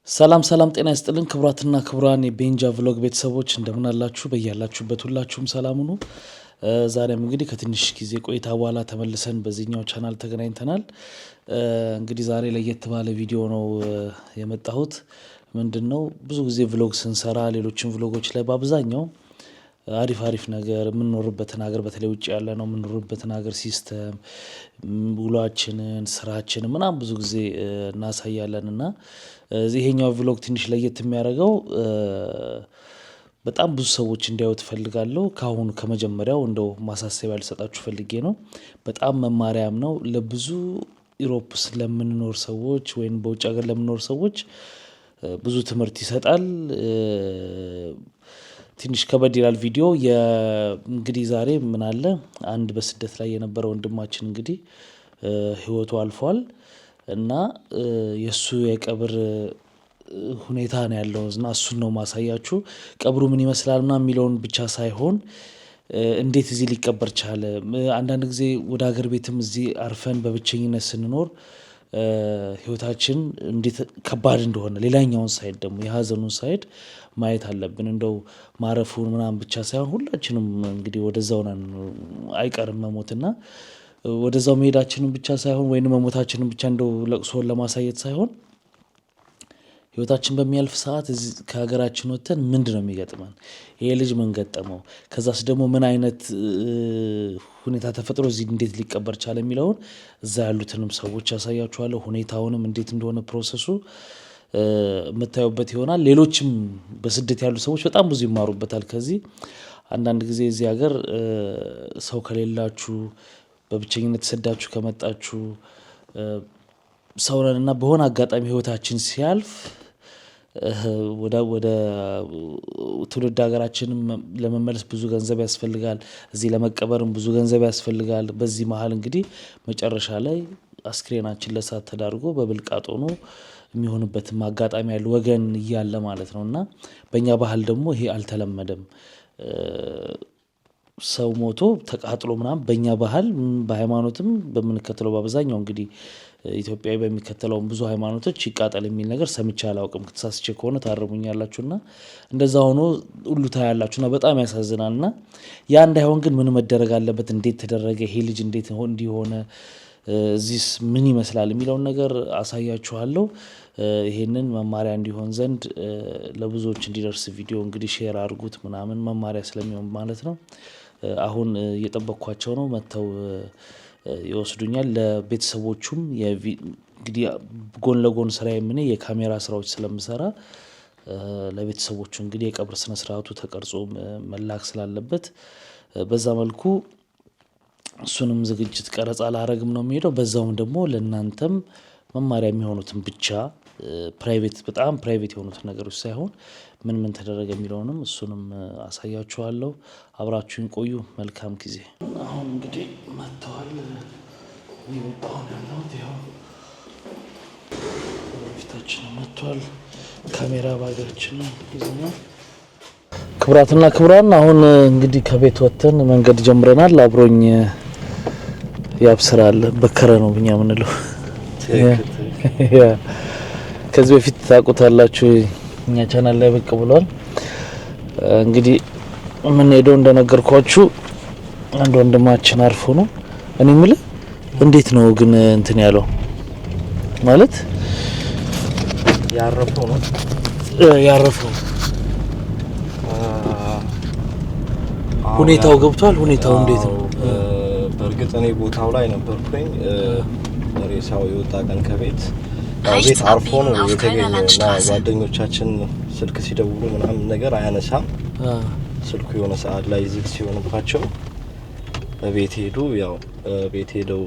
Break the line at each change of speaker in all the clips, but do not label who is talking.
ሰላም ጤና ይስጥልን ክቡራትና ክቡራን የቤንጃ ቭሎግ ቤተሰቦች እንደምን አላችሁ? በያላችሁበት ሁላችሁም ሰላም ሁኑ። ዛሬም እንግዲህ ከትንሽ ጊዜ ቆይታ በኋላ ተመልሰን በዚህኛው ቻናል ተገናኝተናል። እንግዲህ ዛሬ ለየት ባለ ቪዲዮ ነው የመጣሁት። ምንድነው ብዙ ጊዜ ቭሎግ ስንሰራ ሌሎችን ቭሎጎች ላይ በአብዛኛው አሪፍ ነገር የምንኖርበትን ሀገር በተለይ ውጭ ያለ ነው የምንኖርበትን ሀገር ሲስተም ውሏችንን ስራችንን ምናምን ብዙ ጊዜ እናሳያለን እና ይሄኛው ቭሎግ ትንሽ ለየት የሚያደርገው በጣም ብዙ ሰዎች እንዲያዩት እፈልጋለሁ። ካሁን ከመጀመሪያው እንደው ማሳሰቢያ ልሰጣችሁ ፈልጌ ነው። በጣም መማሪያም ነው ለብዙ ኢሮፕ ለምንኖር ሰዎች ወይም በውጭ ሀገር ለምንኖር ሰዎች ብዙ ትምህርት ይሰጣል። ትንሽ ከበድ ይላል ቪዲዮ እንግዲህ ዛሬ ምን አለ አንድ በስደት ላይ የነበረ ወንድማችን እንግዲህ ህይወቱ አልፏል እና የሱ የቀብር ሁኔታ ነው ያለው እና እሱን ነው ማሳያችሁ። ቀብሩ ምን ይመስላልና የሚለውን ብቻ ሳይሆን እንዴት እዚህ ሊቀበር ቻለ? አንዳንድ ጊዜ ወደ ሀገር ቤትም እዚህ አርፈን በብቸኝነት ስንኖር ህይወታችን እንዴት ከባድ እንደሆነ ሌላኛውን ሳይድ ደግሞ የሀዘኑን ሳይድ ማየት አለብን። እንደው ማረፉን ምናምን ብቻ ሳይሆን ሁላችንም እንግዲህ ወደዛው ነን አይቀርም መሞትና ወደዛው መሄዳችንን ብቻ ሳይሆን ወይንም መሞታችንን ብቻ እንደው ለቅሶን ለማሳየት ሳይሆን ህይወታችን በሚያልፍ ሰዓት ከሀገራችን ወጥተን ምንድነው የሚገጥመን? ይሄ ልጅ ምን ገጠመው? ከዛስ ደግሞ ምን አይነት ሁኔታ ተፈጥሮ እዚህ እንዴት ሊቀበር ቻለ የሚለውን እዛ ያሉትንም ሰዎች ያሳያችኋለሁ። ሁኔታውንም እንዴት እንደሆነ ፕሮሰሱ የምታዩበት ይሆናል። ሌሎችም በስደት ያሉ ሰዎች በጣም ብዙ ይማሩበታል ከዚህ። አንዳንድ ጊዜ እዚህ ሀገር ሰው ከሌላችሁ በብቸኝነት ተሰዳችሁ ከመጣችሁ ሰው ነንና በሆነ አጋጣሚ ህይወታችን ሲያልፍ ወደ ትውልድ ሀገራችንም ለመመለስ ብዙ ገንዘብ ያስፈልጋል። እዚህ ለመቀበርም ብዙ ገንዘብ ያስፈልጋል። በዚህ መሀል እንግዲህ መጨረሻ ላይ አስክሬናችን ለእሳት ተዳርጎ በብልቃጥ ሆኖ የሚሆንበትም አጋጣሚ ያለ ወገን እያለ ማለት ነው እና በእኛ ባህል ደግሞ ይሄ አልተለመደም። ሰው ሞቶ ተቃጥሎ ምናምን በእኛ ባህል በሃይማኖትም በምንከተለው በአብዛኛው እንግዲህ ኢትዮጵያዊ በሚከተለውም ብዙ ሃይማኖቶች ይቃጠል የሚል ነገር ሰምቼ አላውቅም። ከተሳስቼ ከሆነ ታርሙኛላችሁና እንደዛ ሆኖ ሁሉ ታያላችሁና በጣም ያሳዝናልና ያ እንዳይሆን ግን ምን መደረግ አለበት? እንዴት ተደረገ? ይሄ ልጅ እንዴት እንዲሆነ እዚህስ ምን ይመስላል የሚለውን ነገር አሳያችኋለሁ። ይሄንን መማሪያ እንዲሆን ዘንድ ለብዙዎች እንዲደርስ ቪዲዮ እንግዲህ ሼር አድርጉት ምናምን መማሪያ ስለሚሆን ማለት ነው። አሁን እየጠበቅኳቸው ነው መጥተው ይወስዱኛል። ለቤተሰቦቹም እንግዲህ ጎን ለጎን ስራዬ ምን የካሜራ ስራዎች ስለምሰራ ለቤተሰቦቹ እንግዲህ የቀብር ስነ ስርዓቱ ተቀርጾ መላክ ስላለበት በዛ መልኩ እሱንም ዝግጅት ቀረጻ ላረግም ነው የሚሄደው። በዛውም ደግሞ ለእናንተም መማሪያ የሚሆኑትን ብቻ ፕራይቬት በጣም ፕራይቬት የሆኑትን ነገሮች ሳይሆን ምን ተደረገ የሚለውንም እሱንም አሳያችኋለሁ። አብራችሁን ቆዩ። መልካም ጊዜ። አሁን እንግዲህ መጥተዋል። ይወጣውን ያለው ይኸው ፊታችን መጥቷል። ካሜራ ባጋችን ይዘናል። ክቡራትና ክቡራን አሁን እንግዲህ ከቤት ወጥተን መንገድ ጀምረናል። አብሮኝ ያብስራል በከረ ነው ብኛ ምንለው ከዚህ በፊት ታውቁታላችሁ እኛ ቻናል ላይ ብቅ ብሏል። እንግዲህ ምን ሄደው እንደነገርኳችሁ አንድ ወንድማችን አርፎ ነው። እኔ ምለ እንዴት ነው ግን እንትን ያለው ማለት
ያረፈው ነው
ሁኔታው ገብቷል። ሁኔታው እንዴት ነው?
በእርግጥ እኔ ቦታው ላይ ነበርኩኝ። ሬሳው የወጣ ቀን ከቤት ቤት አርፎ ነው የተገኘና ጓደኞቻችን ስልክ ሲደውሉ ምናምን ነገር አያነሳም። ስልኩ የሆነ ሰዓት ላይ ዝግ ሲሆንባቸው በቤት ሄዱ። ያው ቤት ሄደው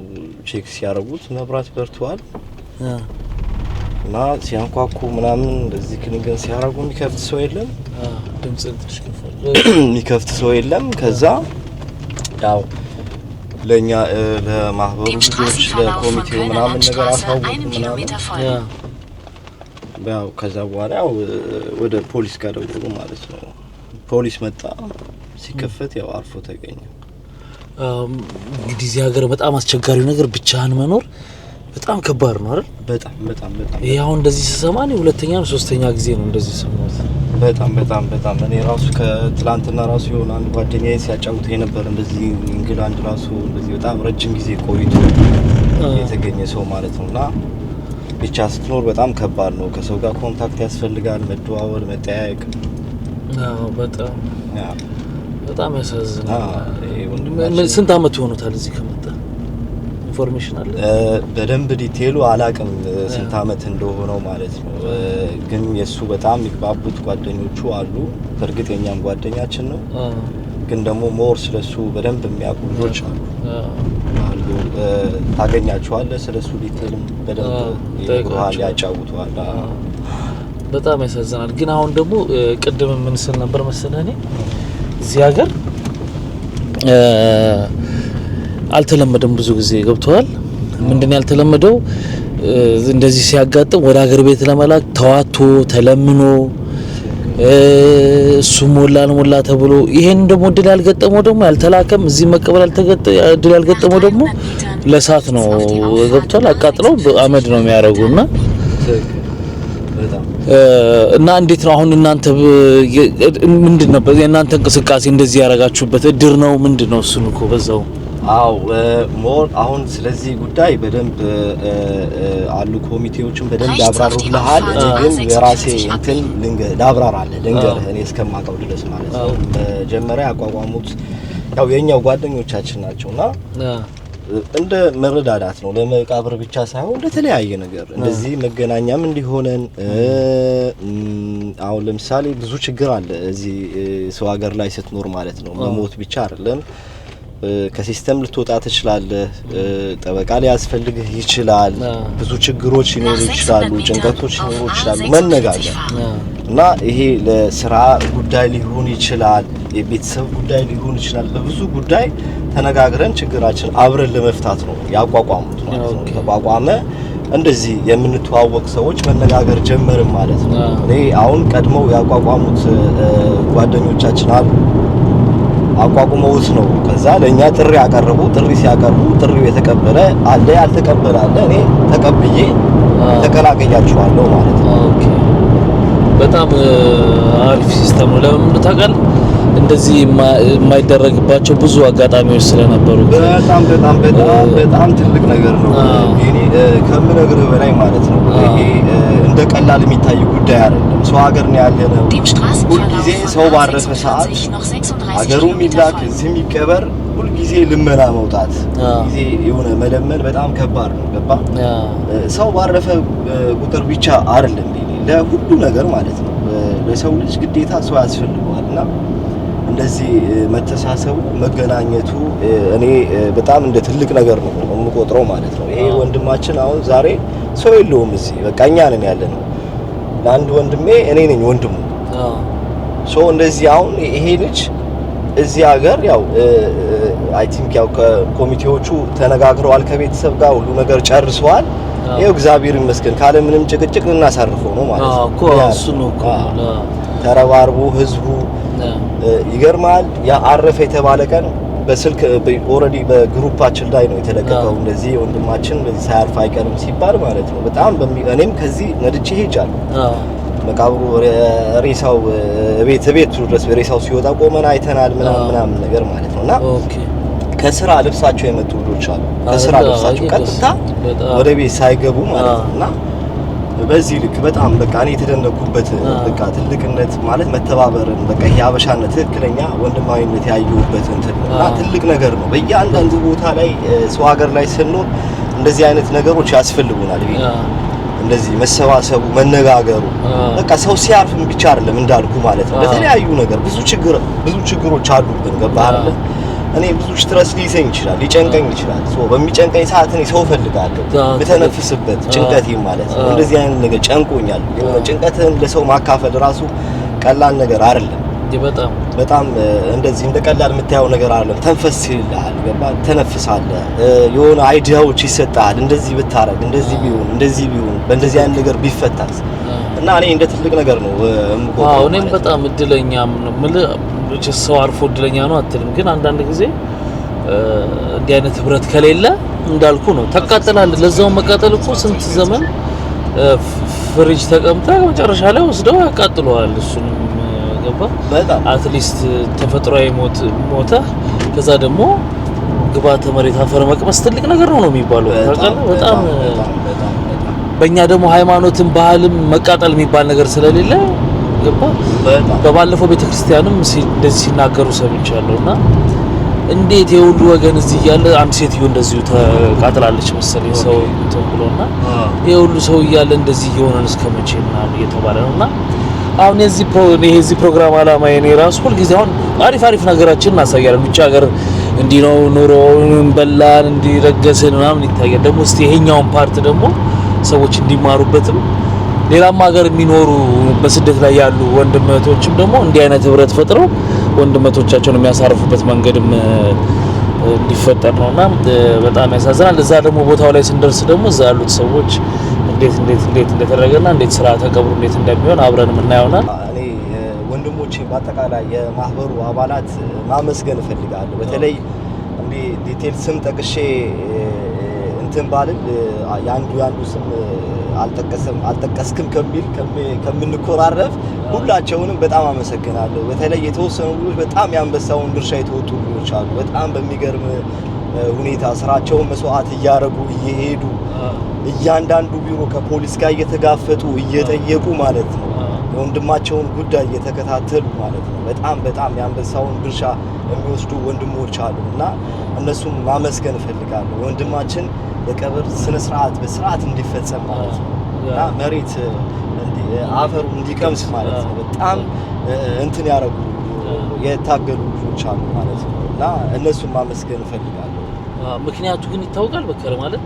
ቼክ ሲያረጉት መብራት በርቷል እና ሲያንኳኩ ምናምን እንደዚህ ግን ሲያረጉ የሚከፍት ሰው የለም።
ድምጽ ተሽከፈለ
የሚከፍት ሰው የለም። ከዛ ያው ለኛ ለማህበሩ ልጆች ለኮሚቴው ምናምን ነገር አሳውቁ ምናምን ያው ከዛ በኋላ ያው ወደ ፖሊስ ጋር ደውሉ ማለት ነው። ፖሊስ መጣ። ሲከፈት ያው አርፎ ተገኘ።
እንግዲህ እዚህ ሀገር በጣም አስቸጋሪው ነገር ብቻህን መኖር በጣም ከባድ ነው አይደል?
በጣም በጣም በጣም
ያው እንደዚህ ሲሰማ ነው ሁለተኛ ነው ሶስተኛ ጊዜ ነው እንደዚህ ሰማሁት።
በጣም በጣም በጣም እኔ ራሱ ከትላንትና ራሱ የሆነ አንድ ጓደኛዬ ሲያጫውተኝ ነበር እንደዚህ እንግላንድ ራሱ እንደዚህ በጣም ረጅም ጊዜ ቆይቶ የተገኘ ሰው ማለት ነውና ብቻ ስትኖር በጣም ከባድ ነው። ከሰው ጋር ኮንታክት ያስፈልጋል፣ መደዋወል፣ መጠያየቅ።
አዎ በጣም በጣም ያሳዝናል።
ምን
ስንት አመት ይሆናል እዚህ ከመጣ? ኢንፎርሜሽን አለ?
በደንብ ዲቴሉ አላቅም ስንት አመት እንደሆነው ማለት ነው። ግን የሱ በጣም የሚግባቡት ጓደኞቹ አሉ። በእርግጥ የኛም ጓደኛችን ነው። ግን ደግሞ ሞር ስለሱ በደንብ የሚያውቁ ልጆች አሉ። ታገኛቸዋለህ። ስለሱ ዲቴልም በደንብ ይነግሩሃል፣ ያጫውቱሃል።
በጣም ያሳዝናል። ግን አሁን ደግሞ ቅድም ምን ስል ነበር መሰለህ እኔ እዚህ ሀገር አልተለመደም ብዙ ጊዜ ገብቷል። ምንድነው ያልተለመደው? እንደዚህ ሲያጋጥም ወደ ሀገር ቤት ለመላክ ተዋቶ ተለምኖ እሱ ሞላ ተብሎ ይሄን ደግሞ እድል ያልገጠመው ደግሞ ያልተላከም እዚህ መቀበል እድል ያልገጠመው ደግሞ ለሳት ነው ገብቷል። አቃጥለው አመድ ነው የሚያደርጉና እና እንዴት ነው አሁን እናንተ ምንድነው የእናንተ እንቅስቃሴ እንደዚህ ያረጋችሁበት እድር ነው ምንድነው? እሱን እኮ በዛው
አው ሞር አሁን ስለዚህ ጉዳይ በደንብ አሉ ኮሚቴዎችን በደንብ ያብራሩልሃል። ግን የራሴ እንትን ላብራራለህ ልንገርህ እኔ እስከማውቀው ድረስ ማለት ነው። መጀመሪያ ያቋቋሙት ያው የኛው ጓደኞቻችን ናቸውና እንደ መረዳዳት ነው። ለመቃብር ብቻ ሳይሆን ለተለያየ ነገር እንደዚህ መገናኛም እንዲሆነን አሁን ለምሳሌ ብዙ ችግር አለ እዚህ ሰው ሀገር ላይ ስትኖር ማለት ነው። መሞት ብቻ አይደለም፣ ከሲስተም ልትወጣ ትችላለህ፣ ጠበቃ ሊያስፈልግህ ይችላል፣ ብዙ ችግሮች ሊኖሩ ይችላሉ፣ ጭንቀቶች ሊኖሩ ይችላሉ። መነጋገር እና ይሄ ለስራ ጉዳይ ሊሆን ይችላል፣ የቤተሰብ ጉዳይ ሊሆን ይችላል። በብዙ ጉዳይ ተነጋግረን ችግራችን አብረን ለመፍታት ነው ያቋቋሙት ማለት ነው። ተቋቋመ እንደዚህ የምንተዋወቅ ሰዎች መነጋገር ጀመርን ማለት ነው። እኔ አሁን ቀድመው ያቋቋሙት ጓደኞቻችን አሉ አቋቁመውት ነው። ከዛ ለኛ ጥሪ ያቀርቡ፣ ጥሪ ሲያቀርቡ ጥሪው የተቀበለ አለ፣ ያልተቀበለ አለ። እኔ ተቀብዬ ተቀላቀያቸዋለሁ ማለት ነው።
ኦኬ በጣም አሪፍ ሲስተም ነው። ለምን ታውቃለህ? እንደዚህ የማይደረግባቸው ብዙ አጋጣሚዎች ስለነበሩ
በጣም በጣም በጣም በጣም ትልቅ ነገር ነው። እኔ ከምነግርህ በላይ ማለት ነው። ይሄ እንደ ቀላል የሚታይ ጉዳይ አይደለም። ሰው ሀገር ነው ያለነው። ሁሉ ጊዜ ሰው ባረፈ ሰዓት ሀገሩ የሚላክ እዚህ የሚቀበር ሁሉ ጊዜ ልመና መውጣት ጊዜ የሆነ መለመን በጣም ከባድ ነው። ገባ? ሰው ባረፈ ቁጥር ብቻ አይደለም ለሁሉ ነገር ማለት ነው። ለሰው ልጅ ግዴታ ሰው ያስፈልገዋልና እንደዚህ መተሳሰቡ መገናኘቱ እኔ በጣም እንደ ትልቅ ነገር ነው የምቆጥረው ማለት ነው። ይሄ ወንድማችን አሁን ዛሬ ሰው የለውም እዚህ በቃ እኛ ነን ያለነው። ለአንድ ወንድሜ እኔ ነኝ ወንድሙ። ሶ እንደዚህ አሁን ይሄ ልጅ እዚህ ሀገር ያው አይ ቲንክ ያው ኮሚቴዎቹ ተነጋግረዋል ከቤተሰብ ጋር ሁሉ ነገር ጨርሰዋል። ይሄው እግዚአብሔር ይመስገን ካለ ምንም ጭቅጭቅ እናሳርፈው ነው ማለት ነው።
እኮ እሱ ነው እኮ
ተረባርቦ ህዝቡ ይገርማል። ያ አረፈ የተባለ ቀን በስልክ ኦሬዲ በግሩፓችን ላይ ነው የተለቀቀው። እንደዚህ ወንድማችን በዚህ ሳያርፍ አይቀርም ሲባል ማለት ነው። በጣም እኔም ከዚህ ነድቼ ሄጃለሁ። መቃብሩ ሬሳው ቤት ድረስ ሬሳው ሲወጣ ቆመን አይተናል ምናምን ነገር ማለት ነውና ከስራ ልብሳቸው የመጡ ልጆች አሉ። ከስራ ልብሳቸው ቀጥታ ወደ ቤት ሳይገቡ ማለት ነውና በዚህ ልክ በጣም በቃ እኔ የተደነኩበት በቃ ትልቅነት ማለት መተባበርን በቃ ያበሻነት ትክክለኛ ወንድማዊነት ያዩበት እንትና ትልቅ ነገር ነው። በእያንዳንዱ ቦታ ላይ ሰው ሀገር ላይ ስንኖር እንደዚህ አይነት ነገሮች ያስፈልጉናል። እንደዚህ መሰባሰቡ መነጋገሩ በቃ ሰው ሲያርፍም ብቻ አይደለም እንዳልኩ ማለት ነው። በተለያዩ ነገር ብዙ ችግሮች አሉብን። ገባህ አይደል? እኔ ብዙ ስትረስ ሊይዘኝ ይችላል፣ ሊጨንቀኝ ይችላል። በሚጨንቀኝ ሰዓት እኔ ሰው ፈልጋለሁ በተነፍስበት ጭንቀቴ ማለት ነው። እንደዚህ አይነት ነገር ጨንቆኛል። የሆነ ጭንቀትን ለሰው ማካፈል ራሱ ቀላል ነገር አይደለም። በጣም እንደዚህ እንደ ቀላል የምታየው ነገር አይደለም። ተንፈስ ይልሃል፣ ገባህ? ተነፍሳለህ። የሆነ አይዲያዎች ይሰጣል። እንደዚህ ብታረግ፣ እንደዚህ ቢሆን በእንደዚህ አይነት ነገር ቢፈታስ እና እኔ እንደ ትልቅ ነገር ነው የምቆጥረው።
እኔም በጣም እድለኛም ነው ማለት ሰው አርፎ እድለኛ ነው አትልም። ግን አንዳንድ ጊዜ እንዲህ አይነት ህብረት ከሌለ እንዳልኩ ነው ተቃጠላለህ። ለዛው መቃጠል እኮ ስንት ዘመን ፍሪጅ ተቀምጣ መጨረሻ ላይ ወስደው ያቃጥለዋል። እሱንም ገባ አትሊስት ተፈጥሯዊ ሞተ ከዛ ደግሞ ግባተ መሬት አፈር መቅመስ ትልቅ ነገር ነው የሚባለው። በጣም በእኛ ደግሞ ሃይማኖትን ባህልም መቃጠል የሚባል ነገር ስለሌለ ገባ በባለፈው ቤተክርስቲያንም እንደዚህ ሲናገሩ ሰምቻለሁና እንዴት የሁሉ ወገን እዚህ እያለ አንድ ሴትዮ እንደዚሁ ተቃጥላለች መሰለኝ ሰው ተብሎና የሁሉ ሰው እያለ እንደዚህ እየሆነን እስከመቼ ምናምን እየተባለ ነውና አሁን የዚህ ፕሮግራም አላማ የኔ ራሱ ሁሉ ጊዜ አሁን አሪፍ ነገራችን እናሳያለን። ብቻ ሀገር እንዲህ ነው ኑሮውን በላን እንዲረገስን ምናምን ይታያል። ደግሞ እስቲ ይሄኛውን ፓርት ደግሞ ሰዎች እንዲማሩበትም ሌላም ሀገር የሚኖሩ በስደት ላይ ያሉ ወንድመቶችም ደግሞ እንዲህ አይነት ህብረት ፈጥረው ወንድመቶቻቸውን የሚያሳርፉበት መንገድም እንዲፈጠር ነውና በጣም ያሳዝናል። እዛ ደግሞ ቦታው ላይ ስንደርስ ደግሞ እዛ ያሉት ሰዎች እንዴት እንደተደረገና እንዴት ስራ ተቀብሩ እንዴት እንደሚሆን አብረን እናየውና
እኔ ወንድሞቼ በአጠቃላይ የማህበሩ አባላት ማመስገን እፈልጋለሁ። በተለይ እንዴ ዲቴል ስም ጠቅሼ እንትን ባልን ያንዱ ስም አልጠቀስክም ከምንኮራረፍ ሁላቸውንም በጣም አመሰግናለሁ። በተለይ የተወሰኑ ልጆች በጣም ያንበሳውን ድርሻ የተወጡ ልጆች አሉ። በጣም በሚገርም ሁኔታ ስራቸውን መስዋዕት እያደረጉ እየሄዱ እያንዳንዱ ቢሮ ከፖሊስ ጋር እየተጋፈጡ እየጠየቁ ማለት ነው የወንድማቸውን ጉዳይ እየተከታተሉ ማለት ነው። በጣም ያንበሳውን ድርሻ የሚወስዱ ወንድሞች አሉና እነሱም ማመስገን እፈልጋለሁ። ወንድማችን የቀብር ስነ ስርዓት በስርዓት እንዲፈጸም ማለት ነው እና መሬት አፈሩ እንዲቀምስ ማለት ነው። በጣም እንትን ያረጉ የታገሉ ልጆች አሉ ማለት ነው እና እነሱም ማመስገን እፈልጋለሁ።
ምክንያቱ ግን ይታወቃል። በከረ ማለት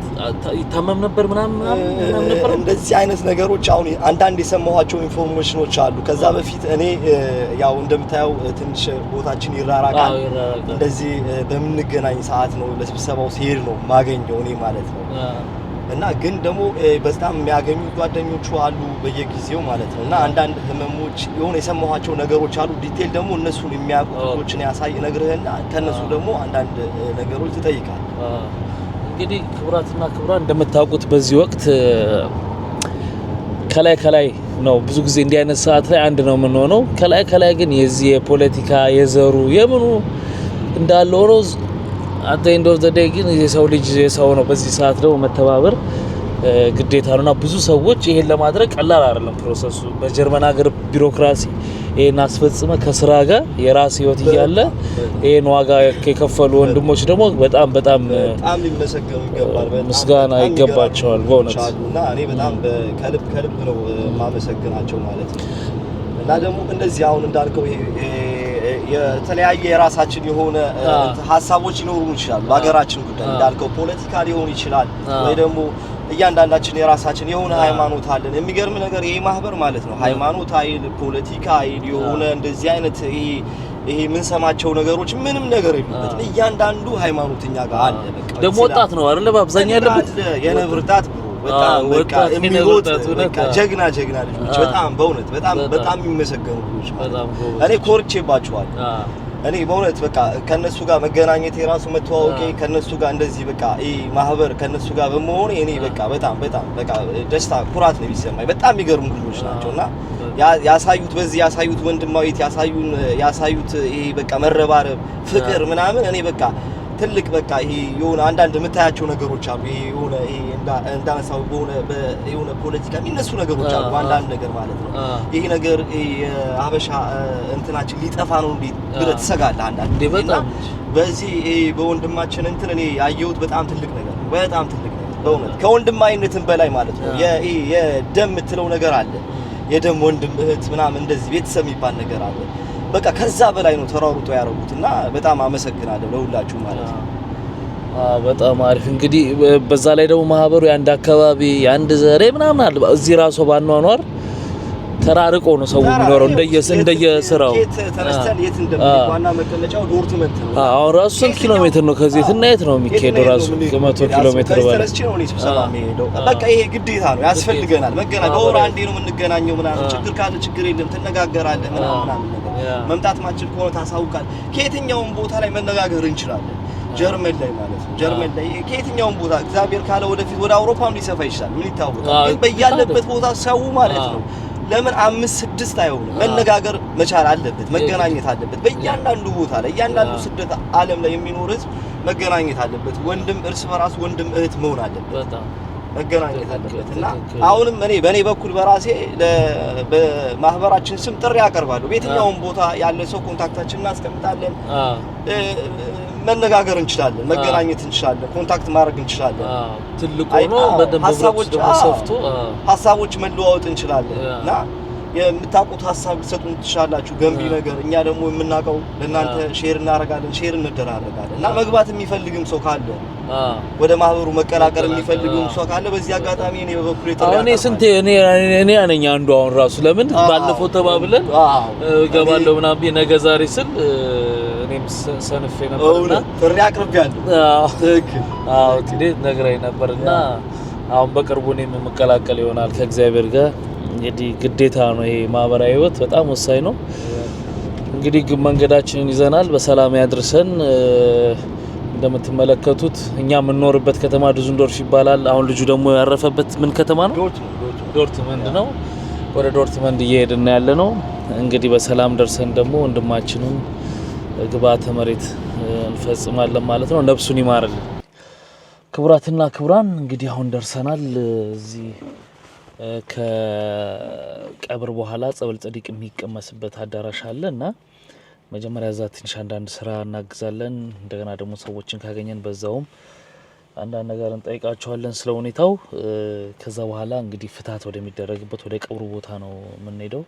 ይታመም ነበር ምናምን ነበር
እንደዚህ አይነት ነገሮች አሁን አንዳንድ የሰማኋቸው ኢንፎርሜሽኖች አሉ። ከዛ በፊት እኔ ያው እንደምታየው ትንሽ ቦታችን ይራራቃል። እንደዚህ በምንገናኝ ሰዓት ነው ለስብሰባው ሲሄድ ነው ማገኘው እኔ ማለት ነው እና ግን ደግሞ በጣም የሚያገኙ ጓደኞቹ አሉ በየጊዜው ማለት ነው እና አንዳንድ ህመሞች የሆነ የሰማኋቸው ነገሮች አሉ። ዲቴል ደግሞ እነሱን የሚያውቁ ልጆችን ያሳይ ነግርህና ከነሱ ደግሞ አንዳንድ ነገሮች ትጠይቃለህ።
እንግዲህ ክቡራትና ክቡራን እንደምታውቁት በዚህ ወቅት ከላይ ነው ብዙ ጊዜ እንዲህ አይነት ሰዓት ላይ አንድ ነው የምንሆነው። ከላይ ግን የዚህ የፖለቲካ የዘሩ የምኑ እንዳለ ሆኖ at the end of the day ግን የሰው ልጅ የሰው ነው። በዚህ ሰዓት ደግሞ መተባበር ግዴታ ነውና ብዙ ሰዎች ይሄን ለማድረግ ቀላል አይደለም ፕሮሰሱ። በጀርመን ሀገር ቢሮክራሲ ይሄን አስፈጽመ ከስራ ጋር የራስ ህይወት እያለ ይሄን ዋጋ የከፈሉ ወንድሞች ደግሞ በጣም
ሊመሰገኑ ይገባል። በጣም
ምስጋና ይገባቸዋል በእውነት
እና እኔ በጣም ከልብ ነው ማመሰግናቸው ማለት ነው። እና ደግሞ እንደዚህ አሁን እንዳልከው ይሄ የተለያየ የራሳችን የሆነ ሀሳቦች ሊኖሩ ይችላል። በሀገራችን ጉዳይ እንዳልከው ፖለቲካ ሊሆን ይችላል ወይ ደግሞ እያንዳንዳችን የራሳችን የሆነ ሃይማኖት አለን። የሚገርም ነገር ይሄ ማህበር ማለት ነው ሃይማኖት አይል ፖለቲካ አይል የሆነ እንደዚህ አይነት ይሄ ምን ሰማቸው ነገሮች ምንም ነገር የሉበት። እያንዳንዱ ሃይማኖተኛ ጋር አለ። በቃ
ደግሞ ወጣት ነው አይደል? በአብዛኛው ያለበት
የነብርታት በጣም በቃ የሚሮጥ በቃ ጀግና ልጆች በጣም በእውነት በጣም የሚመሰገኑ ልጆች ማለት ነው። እኔ ኮርቼባቸዋለሁ። እኔ በእውነት በቃ ከነሱ ጋር መገናኘት የራሱ መተዋወቄ ከነሱ ጋር እንደዚህ በቃ ማህበር ከነሱ ጋር በመሆኔ እኔ በቃ በጣም በቃ ደስታ ኩራት ነው የሚሰማኝ። በጣም የሚገርሙ ልጆች ናቸውና ያሳዩት ወንድማዊት ያሳዩት ይሄ በቃ መረባረብ ፍቅር ምናምን እኔ በቃ ትልቅ በቃ ይሄ የሆነ አንዳንድ የምታያቸው ነገሮች አሉ። ይሄ እንዳነሳው የሆነ ፖለቲካ የሚነሱ ነገሮች አሉ። አንዳንድ ነገር ማለት ነው ይሄ ነገር የሀበሻ እንትናችን ሊጠፋ ነው እንዴ ብለህ ትሰጋለህ አንዳንድ በጣም በዚህ በወንድማችን እንትን እኔ ያየሁት በጣም ትልቅ ነገር በእውነት ከወንድማዊነትም በላይ ማለት ነው። የደም የምትለው ነገር አለ። የደም ወንድም እህት ምናምን እንደዚህ ቤተሰብ የሚባል ነገር አለ። በቃ ከዛ በላይ ነው ተራሩጦ ያረጉትና በጣም አመሰግናለሁ ለሁላችሁ ማለት ነው።
በጣም አሪፍ። እንግዲህ በዛ ላይ ደግሞ ማህበሩ የአንድ አካባቢ የአንድ ዘሬ ምናምን አለ። እዚህ ራሱ ባኗኗር ተራርቆ ነው ሰው የሚኖረው እንደየስራው
ተነስተን የት እንደምንሄድ ዋና መቀመጫው ዶርትመንት ነው።
አሁን ራሱ ስንት ኪሎ ሜትር ነው ከዚህ እና የት ነው የሚሄደው? ራሱ 100 ኪሎ ሜትር በላይ
በቃ ይሄ ግዴታ ነው ያስፈልገናል። በወር አንዴ ነው የምንገናኘው ምናምን ችግር ካለ ችግር የለም ትነጋገራለህ ምናምን ነገር መምጣት ማችል ከሆነ ታሳውቃለህ። ከየትኛውም ቦታ ላይ መነጋገር እንችላለን። ጀርመን ላይ ማለት ነው። ጀርመን ላይ ከየትኛውም ቦታ እግዚአብሔር ካለ ወደፊት ወደ አውሮፓም ሊሰፋ ይችላል። ምን ይታወቃል? ግን በያለበት ቦታ ሰው ማለት ነው ለምን 5-6 አይሆንም? መነጋገር መቻል አለበት፣ መገናኘት አለበት። በእያንዳንዱ ቦታ ላይ እያንዳንዱ ስደት ዓለም ላይ የሚኖር ህዝብ መገናኘት አለበት። ወንድም እርስ በራስ ወንድም እህት መሆን አለበት፣ መገናኘት አለበት። እና አሁንም እኔ በኔ በኩል በራሴ በማህበራችን ስም ጥሪ አቀርባለሁ። በየትኛውም ቦታ ያለ ሰው ኮንታክታችን እናስቀምጣለን። መነጋገር እንችላለን፣ መገናኘት እንችላለን፣ ኮንታክት ማድረግ እንችላለን።
ትልቁ ነው በደንብ
ሀሳቦች መለዋወጥ እንችላለን እና የምታውቁት ሀሳብ ልትሰጡን ትችላላችሁ፣ ገንቢ ነገር። እኛ ደግሞ የምናውቀው ለእናንተ ሼር እናደርጋለን፣ ሼር እንደራረጋለን። እና መግባት የሚፈልግም ሰው ካለ ወደ ማህበሩ መቀላቀል የሚፈልግም ሰው ካለ በዚህ አጋጣሚ እኔ በበኩሌ
እኔ ነኝ አንዱ። አሁን ራሱ ለምን ባለፈው ተባብለን ገባለሁ ምናምን ነገ ዛሬ ስል እኔም ሰንፌ ነበርና
ጥሪ አቅርቤያለሁ።
እንዴት ነግራኝ ነበርና አሁን በቅርቡ እኔም የምቀላቀል ይሆናል ከእግዚአብሔር ጋር። እንግዲህ ግዴታ ነው ይሄ ማህበራዊ ህይወት በጣም ወሳኝ ነው። እንግዲህ መንገዳችንን ይዘናል፣ በሰላም ያድርሰን። እንደምትመለከቱት እኛ የምንኖርበት ከተማ ዱዝንዶርፍ ይባላል። አሁን ልጁ ደግሞ ያረፈበት ምን ከተማ ነው? ዶርትመንድ ነው። ወደ ዶርትመንድ እየሄድን ያለ ነው። እንግዲህ በሰላም ደርሰን ደግሞ ወንድማችንን ግብአተ መሬት እንፈጽማለን ማለት ነው። ነፍሱን ይማርልን። ክቡራትና ክቡራን እንግዲህ አሁን ደርሰናል። እዚህ ከቀብር በኋላ ጸበል ጸዲቅ የሚቀመስበት አዳራሽ አለ እና መጀመሪያ እዛ ትንሽ አንዳንድ ስራ እናግዛለን። እንደገና ደግሞ ሰዎችን ካገኘን በዛውም አንዳንድ ነገር እንጠይቃቸዋለን ስለ ሁኔታው። ከዛ በኋላ እንግዲህ ፍታት ወደሚደረግበት ወደ ቀብሩ ቦታ ነው የምንሄደው።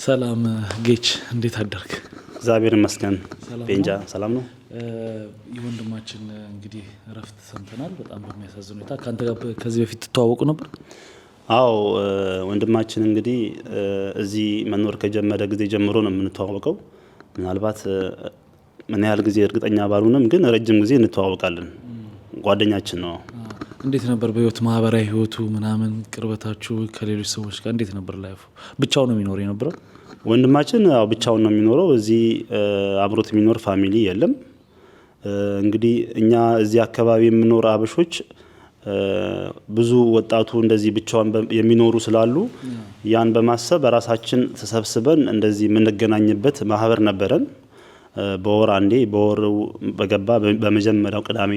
ሰላም ጌች፣ እንዴት አደርክ?
እግዚአብሔር ይመስገን። ቤንጃ ሰላም ነው።
የወንድማችን እንግዲህ እረፍት ሰምተናል። በጣም በሚያሳዝን ሁኔታ ከአንተ ጋር ከዚህ በፊት ትተዋወቁ ነበር?
አዎ፣ ወንድማችን እንግዲህ እዚህ መኖር ከጀመረ ጊዜ ጀምሮ ነው የምንተዋወቀው። ምናልባት ምን ያህል ጊዜ እርግጠኛ ባልሆንም ግን ረጅም ጊዜ እንተዋወቃለን። ጓደኛችን ነው።
እንዴት ነበር በህይወት ማህበራዊ ህይወቱ ምናምን ቅርበታችሁ ከሌሎች ሰዎች ጋር እንዴት ነበር? ላይፉ ብቻው ነው የሚኖር የነበረው?
ወንድማችን ብቻውን ነው የሚኖረው። እዚህ አብሮት የሚኖር ፋሚሊ የለም። እንግዲህ እኛ እዚህ አካባቢ የምኖር አበሾች ብዙ ወጣቱ እንደዚህ ብቻውን የሚኖሩ ስላሉ ያን በማሰብ በራሳችን ተሰብስበን እንደዚህ የምንገናኝበት ማህበር ነበረን። በወር አንዴ በወር በገባ በመጀመሪያው ቅዳሜ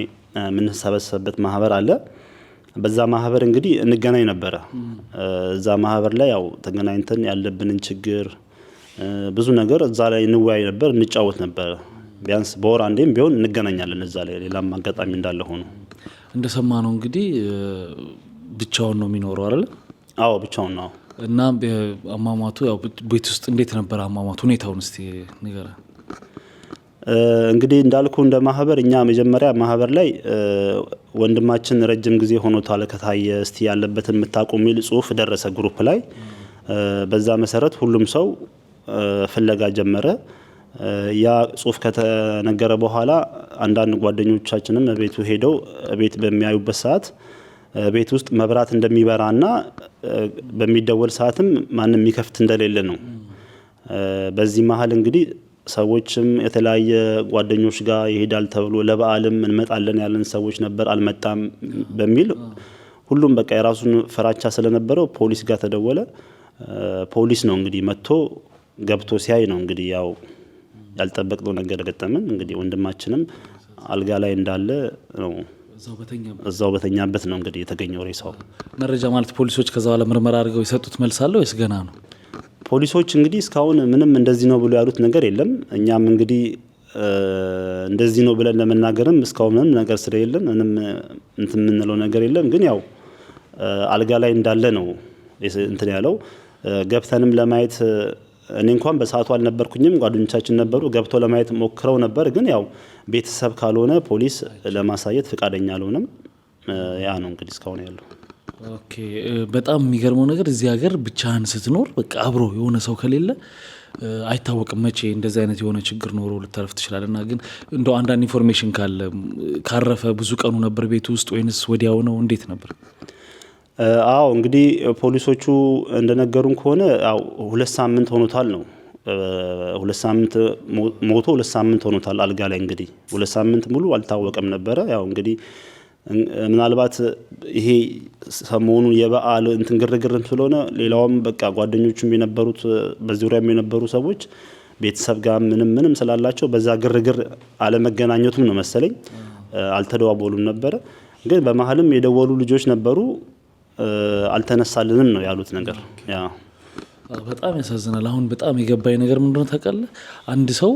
የምንሰበሰብበት ማህበር አለ። በዛ ማህበር እንግዲህ እንገናኝ ነበረ። እዛ ማህበር ላይ ያው ተገናኝተን ያለብንን ችግር ብዙ ነገር እዛ ላይ እንወያይ ነበር፣ እንጫወት ነበር። ቢያንስ በወር አንዴም ቢሆን እንገናኛለን እዛ ላይ። ሌላም አጋጣሚ እንዳለ ሆኖ
እንደሰማ ነው እንግዲህ ብቻውን ነው የሚኖረው አይደል?
አዎ ብቻውን ነው።
እና አሟሟቱ ያው ቤት ውስጥ እንዴት ነበር አሟሟቱ? ሁኔታውን እስቲ ንገረን።
እንግዲህ እንዳልኩ እንደ ማህበር እኛ መጀመሪያ ማህበር ላይ ወንድማችን ረጅም ጊዜ ሆኖታል ከታየ እስቲ ያለበትን የምታውቁ የሚል ጽሁፍ ደረሰ ግሩፕ ላይ። በዛ መሰረት ሁሉም ሰው ፍለጋ ጀመረ። ያ ጽሁፍ ከተነገረ በኋላ አንዳንድ ጓደኞቻችንም ቤቱ ሄደው ቤት በሚያዩበት ሰዓት ቤት ውስጥ መብራት እንደሚበራና በሚደወል ሰዓትም ማንም የሚከፍት እንደሌለ ነው። በዚህ መሀል እንግዲህ ሰዎችም የተለያየ ጓደኞች ጋር ይሄዳል ተብሎ ለበዓልም እንመጣለን ያለን ሰዎች ነበር፣ አልመጣም በሚል ሁሉም በቃ የራሱን ፍራቻ ስለነበረው ፖሊስ ጋር ተደወለ። ፖሊስ ነው እንግዲህ መጥቶ ገብቶ ሲያይ ነው እንግዲህ ያው ያልጠበቅነው ነገር ገጠመን። እንግዲህ ወንድማችንም አልጋ ላይ እንዳለ ነው እዛው በተኛበት ነው እንግዲህ የተገኘው ሬሳው።
መረጃ ማለት ፖሊሶች ከዛ በኋላ ምርመራ አድርገው የሰጡት መልስ አለ ወይስ ገና ነው?
ፖሊሶች እንግዲህ እስካሁን ምንም እንደዚህ ነው ብሎ ያሉት ነገር የለም። እኛም እንግዲህ እንደዚህ ነው ብለን ለመናገርም እስካሁን ምንም ነገር ስለሌለን ምንም እንትን የምንለው ነገር የለም። ግን ያው አልጋ ላይ እንዳለ ነው እንትን ያለው። ገብተንም ለማየት እኔ እንኳን በሰዓቱ አልነበርኩኝም ጓደኞቻችን ነበሩ ገብተው ለማየት ሞክረው ነበር ግን ያው ቤተሰብ ካልሆነ ፖሊስ ለማሳየት ፍቃደኛ አልሆነም ያ ነው እንግዲህ እስካሁን ያለው
ኦኬ በጣም የሚገርመው ነገር እዚህ ሀገር ብቻህን ስትኖር በቃ አብሮ የሆነ ሰው ከሌለ አይታወቅም መቼ እንደዚህ አይነት የሆነ ችግር ኖሮ ልታረፍ ትችላለና ግን እንደው አንዳንድ ኢንፎርሜሽን ካለ ካረፈ ብዙ ቀኑ ነበር ቤት ውስጥ ወይንስ ወዲያው ነው እንዴት ነበር
አዎ እንግዲህ ፖሊሶቹ እንደነገሩን ከሆነ ያው 2 ሳምንት ሆኖታል ነው 2 ሳምንት ሞቶ 2 ሳምንት ሆኖታል አልጋ ላይ እንግዲህ 2 ሳምንት ሙሉ አልታወቀም ነበር ያው እንግዲህ ምናልባት ይሄ ሰሞኑ የበዓል እንትን ግርግርም ስለሆነ ሌላውም በቃ ጓደኞቹም የነበሩት በዙሪያም የነበሩ ሰዎች ቤተሰብ ጋር ምንም ስላላቸው በዛ ግርግር አለመገናኘቱም ነው መሰለኝ አልተደዋወሉም ነበር ግን በመሐልም የደወሉ ልጆች ነበሩ አልተነሳልንም ነው ያሉት ነገር ያ
በጣም ያሳዝናል አሁን በጣም የገባኝ ነገር ምንድነው ታውቃለህ አንድ ሰው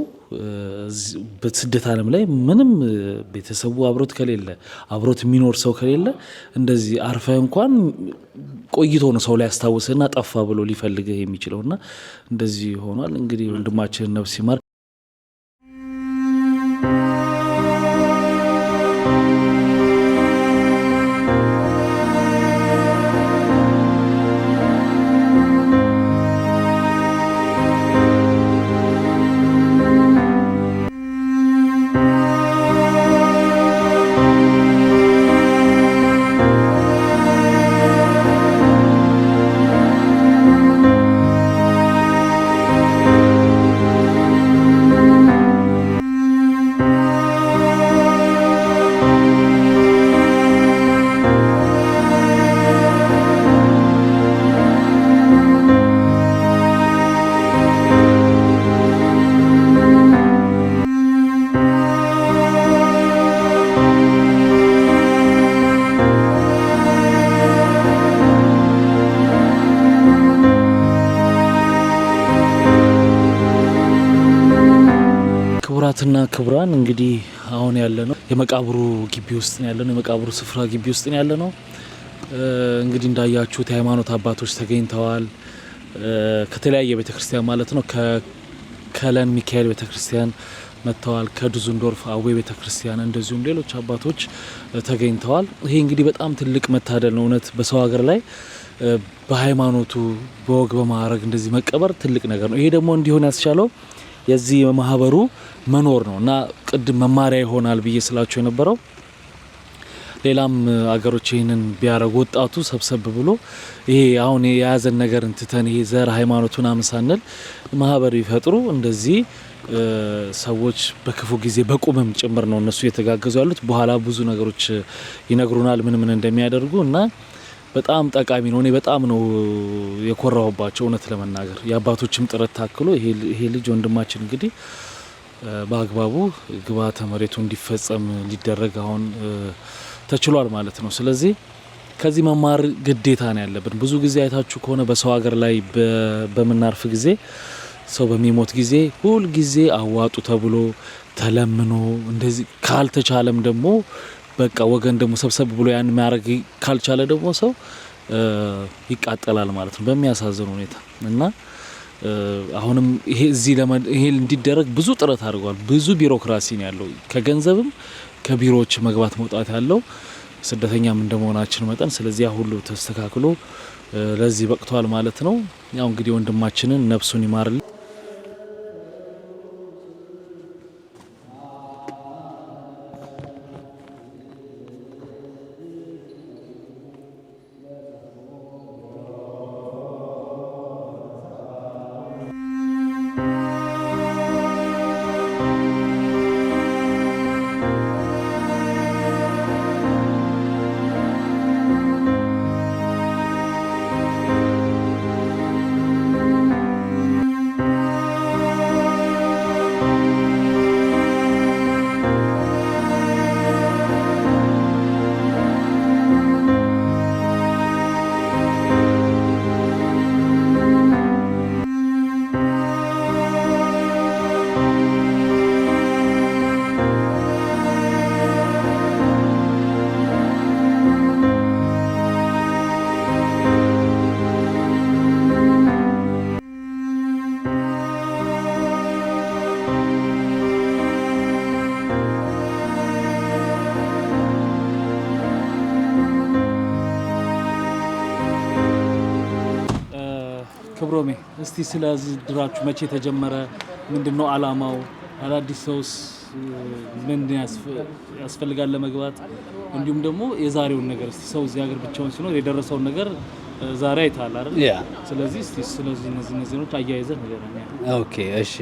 በስደት ዓለም ላይ ምንም ቤተሰቡ አብሮት ከሌለ አብሮት የሚኖር ሰው ከሌለ እንደዚህ አርፈ እንኳን ቆይቶ ነው ሰው ላይ ያስታውስና ጠፋ ብሎ ሊፈልግህ የሚችለውና እንደዚህ ሆኗል እንግዲህ ወንድማችን ነፍስ ይማር ክቡራትና ክቡራን እንግዲህ አሁን ያለነው የመቃብሩ ግቢ ውስጥ ነው ያለነው የመቃብሩ ስፍራ ግቢ ውስጥ ነው ያለነው እንግዲህ እንዳያችሁት የሃይማኖት አባቶች ተገኝተዋል ከተለያየ ቤተክርስቲያን ማለት ነው ከከለን ሚካኤል ቤተክርስቲያን መጥተዋል ከዱዙንዶርፍ አዌ ቤተክርስቲያን እንደዚሁም ሌሎች አባቶች ተገኝተዋል ይሄ እንግዲህ በጣም ትልቅ መታደል ነው እውነት በሰው ሀገር ላይ በሃይማኖቱ በወግ በማዕረግ እንደዚህ መቀበር ትልቅ ነገር ነው ይሄ ደግሞ እንዲሆን ያስቻለው የዚህ ማህበሩ መኖር ነው እና ቅድም መማሪያ ይሆናል ብዬ ስላችሁ የነበረው ሌላም አገሮች ይሄንን ቢያረጉ ወጣቱ ሰብሰብ ብሎ ይሄ አሁን የያዘን ነገር እንትተን ይሄ ዘር ሃይማኖቱን አምሳነል ማህበር ይፈጥሩ እንደዚህ ሰዎች በክፉ ጊዜ በቁምም ጭምር ነው እነሱ የተጋገዙ ያሉት በኋላ ብዙ ነገሮች ይነግሩናል ምን እንደሚያደርጉ እና በጣም ጠቃሚ ነው እኔ በጣም ነው የኮራውባቸው እውነት ለመናገር የአባቶችም ጥረት ታክሎ ይሄ ልጅ ወንድማችን እንግዲህ በአግባቡ ግብዓተ መሬቱ እንዲፈጸም ሊደረግ አሁን ተችሏል ማለት ነው ስለዚህ ከዚህ መማር ግዴታ ነው ያለብን ብዙ ጊዜ አይታችሁ ከሆነ በሰው ሀገር ላይ በመናርፍ ጊዜ ሰው በሚሞት ጊዜ ሁሉ ጊዜ አዋጡ ተብሎ ተለምኖ እንደዚህ ካልተቻለም ደግሞ በቃ ወገን ደግሞ ሰብሰብ ብሎ ያን ማረግ ካልቻለ ደግሞ ሰው ይቃጠላል ማለት ነው በሚያሳዝን ሁኔታ እና አሁንም ይሄ እንዲደረግ ብዙ ጥረት አድርጓል ብዙ ቢሮክራሲ ነው ያለው ከገንዘብም ከቢሮዎች መግባት መውጣት ያለው ስደተኛም እንደመሆናችን መጠን ስለዚህ ሁሉ ተስተካክሎ ለዚህ በቅቷል ማለት ነው ያው እንግዲህ ወንድማችንን ነፍሱን ይማርልን ሮሜ እስቲ ስለዚህ ድራችሁ መቼ ተጀመረ? ምንድነው አላማው? አዳዲስ ሰውስ ምን ያስፈልጋል ለመግባት? እንዲሁም ደግሞ የዛሬውን ነገር እስቲ ሰው እዚህ ሀገር ብቻውን ሲኖር የደረሰውን ነገር ዛሬ አይታል አይደል? ስለዚህ እስቲ ስለዚህ እነዚህ ነው አያይዘህ ንገረኝ።
ኦኬ እሺ፣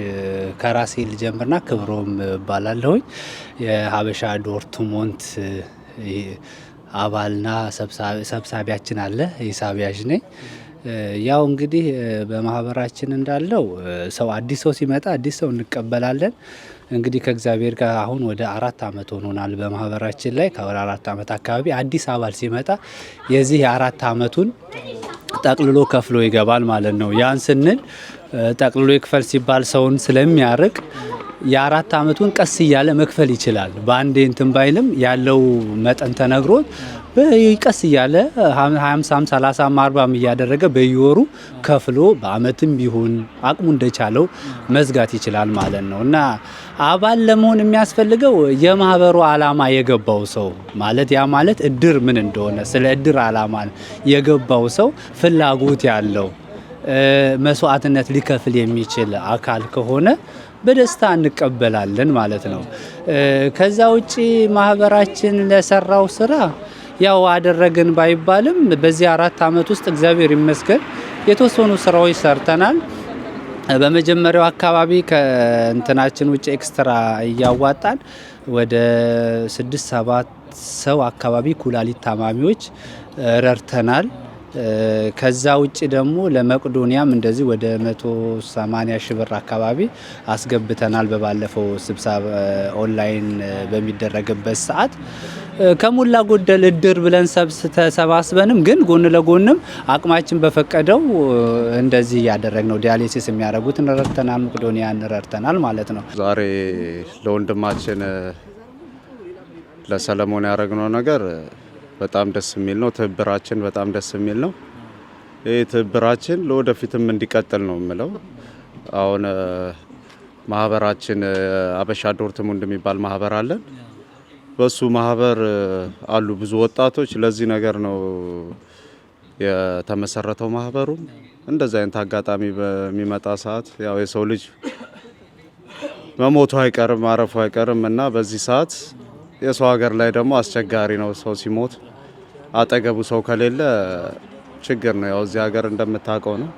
ከራሴ ልጀምርና ክብሮም ባላለሁኝ የሀበሻ ዶርትሞንት አባልና ሰብሳቢያችን አለ ሂሳቢያጅ ነኝ። ያው እንግዲህ በማህበራችን እንዳለው ሰው አዲስ ሰው ሲመጣ አዲስ ሰው እንቀበላለን። እንግዲህ ከእግዚአብሔር ጋር አሁን ወደ 4 አመት ሆኖናል። በማህበራችን ላይ ከ4 አመት አካባቢ አዲስ አባል ሲመጣ የዚህ የ4 አመቱን ጠቅልሎ ከፍሎ ይገባል ማለት ነው። ያን ስንል ጠቅልሎ ይክፈል ሲባል ሰውን ስለሚያርቅ የ4 አመቱን ቀስ እያለ መክፈል ይችላል። በአንዴ እንትን ባይልም ያለው መጠን ተነግሮት በቀስ እያለ 50 30 40 እያደረገ በየወሩ ከፍሎ በአመትም ቢሆን አቅሙ እንደቻለው መዝጋት ይችላል ማለት ነው። እና አባል ለመሆን የሚያስፈልገው የማህበሩ አላማ የገባው ሰው ማለት ያ ማለት እድር ምን እንደሆነ ስለ እድር አላማ የገባው ሰው ፍላጎት ያለው መስዋዕትነት ሊከፍል የሚችል አካል ከሆነ በደስታ እንቀበላለን ማለት ነው። ከዛ ውጪ ማህበራችን ለሰራው ስራ ያው አደረግን ባይባልም በዚህ 4 አመት ውስጥ እግዚአብሔር ይመስገን የተወሰኑ ስራዎች ሰርተናል። በመጀመሪያው አካባቢ ከእንትናችን ውጭ ኤክስትራ እያዋጣን ወደ 6-7 ሰው አካባቢ ኩላሊት ታማሚዎች ረድተናል። ከዛ ውጭ ደግሞ ለመቅዶኒያም እንደዚህ ወደ 180 ሺህ ብር አካባቢ አስገብተናል። በባለፈው ስብሰባ ኦንላይን በሚደረግበት ሰዓት ከሞላ ጎደል እድር ብለን ተሰባስበንም ግን ጎን ለጎንም አቅማችን በፈቀደው እንደዚህ ያደረግነው ዲያሊሲስ የሚያደርጉትን ረድተናል፣ መቅዶኒያን ረድተናል ማለት ነው።
ዛሬ ለወንድማችን ለሰለሞን ያደረግነው ነገር በጣም ደስ የሚል ነው። ትብብራችን በጣም ደስ የሚል ነው። ይህ ትብብራችን ለወደፊትም እንዲቀጥል ነው የምለው። አሁን ማህበራችን ሀበሻ ዶርትሙንድ የሚባል ማህበር አለን። በሱ ማህበር አሉ ብዙ ወጣቶች። ለዚህ ነገር ነው የተመሰረተው ማህበሩ። እንደዚህ አይነት አጋጣሚ በሚመጣ ሰዓት ያው የሰው ልጅ መሞቱ አይቀርም ማረፉ አይቀርም እና በዚህ ሰዓት የሰው ሀገር ላይ ደግሞ አስቸጋሪ ነው። ሰው ሲሞት አጠገቡ ሰው ከሌለ ችግር ነው። ያው እዚህ ሀገር እንደምታውቀው ነው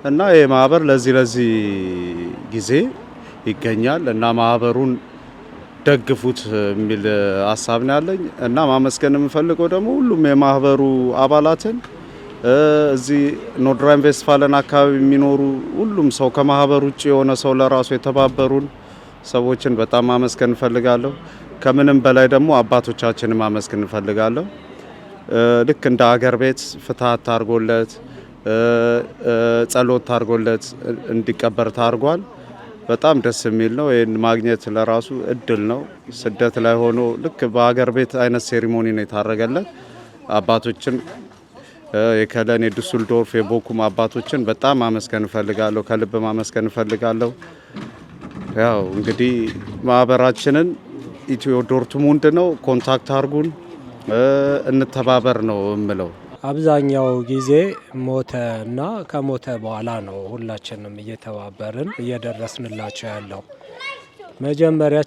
እና ይሄ ማህበር ለዚህ ጊዜ ይገኛል እና ማህበሩን ደግፉት የሚል ሀሳብ ነው ያለኝ እና ማመስገን የምፈልገው ደግሞ ሁሉም የማህበሩ አባላትን እዚህ ኖርዝ ራይን-ቬስትፋለን አካባቢ የሚኖሩ ሁሉም ሰው ከማህበሩ ውጭ የሆነ ሰው ለራሱ የተባበሩን ሰዎችን በጣም ማመስገን እፈልጋለሁ። ከምንም በላይ ደግሞ አባቶቻችንን ማመስገን እፈልጋለሁ። ልክ እንደ ሀገር ቤት ፍትሐት ታርጎለት ጸሎት ታርጎለት እንዲቀበር ታርጓል። በጣም ደስ የሚል ነው። ይህን ማግኘት ለራሱ እድል ነው። ስደት ላይ ሆኖ ልክ በሀገር ቤት አይነት ሴሪሞኒ ነው የታረገለት። አባቶችን የከለን የዱስልዶርፍ የቦኩም አባቶችን በጣም ማመስገን እፈልጋለሁ። ከልብ ማመስገን እፈልጋለሁ። ያው እንግዲህ ማህበራችንን ኢትዮ ዶርትሙንድ ነው። ኮንታክት አርጉን፣ እንተባበር ነው የምለው።
አብዛኛው ጊዜ ሞተና ከሞተ በኋላ ነው ሁላችንም እየተባበርን እየደረስንላቸው ያለው። መጀመሪያ